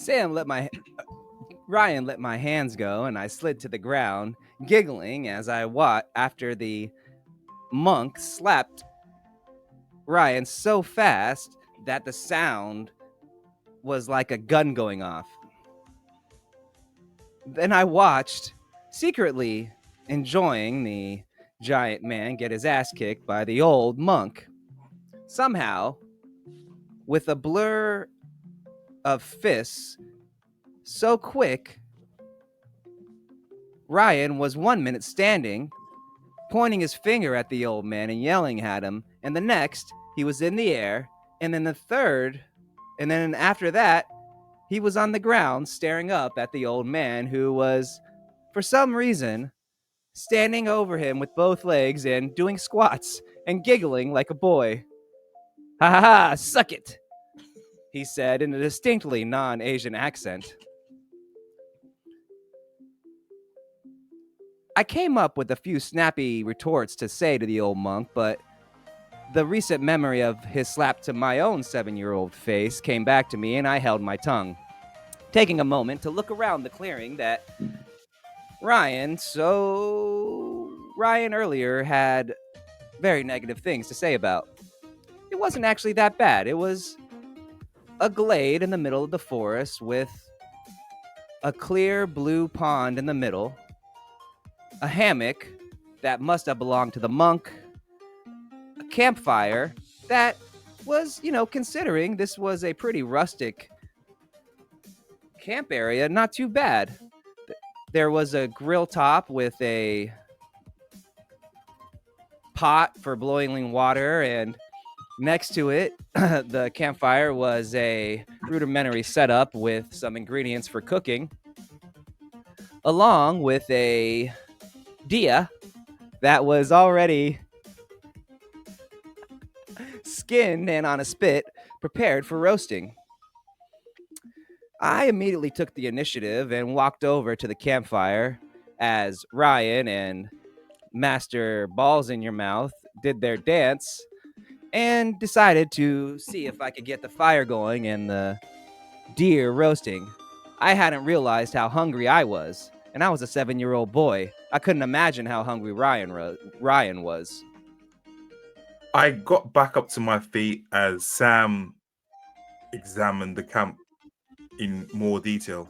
Sam let my Ryan let my hands go, and I slid to the ground, giggling as I watched after the monk slapped Ryan so fast that the sound was like a gun going off. Then I watched, secretly enjoying the giant man get his ass kicked by the old monk. Somehow, with a blur of fists so quick, Ryan was 1 minute standing, pointing his finger at the old man and yelling at him, and the next, he was in the air, and then the third, and then after that, he was on the ground staring up at the old man who was, for some reason, standing over him with both legs and doing squats and giggling like a boy. Ha ha ha, suck it, he said in a distinctly non-Asian accent. I came up with a few snappy retorts to say to the old monk, but the recent memory of his slap to my own 7-year-old face came back to me and I held my tongue, taking a moment to look around the clearing that Ryan earlier had very negative things to say about. It wasn't actually that bad. It was a glade in the middle of the forest with a clear blue pond in the middle, a hammock that must have belonged to the monk, a campfire that was, considering this was a pretty rustic camp area, not too bad. There was a grill top with a pot for boiling water, and next to it, the campfire was a rudimentary setup with some ingredients for cooking, along with a dia that was already skinned and on a spit, prepared for roasting. I immediately took the initiative and walked over to the campfire as Ryan and Master Balls in Your Mouth did their dance and decided to see if I could get the fire going and the deer roasting. I hadn't realized how hungry I was, and I was a 7-year-old boy. I couldn't imagine how hungry Ryan was. I got back up to my feet as Sam examined the camp in more detail.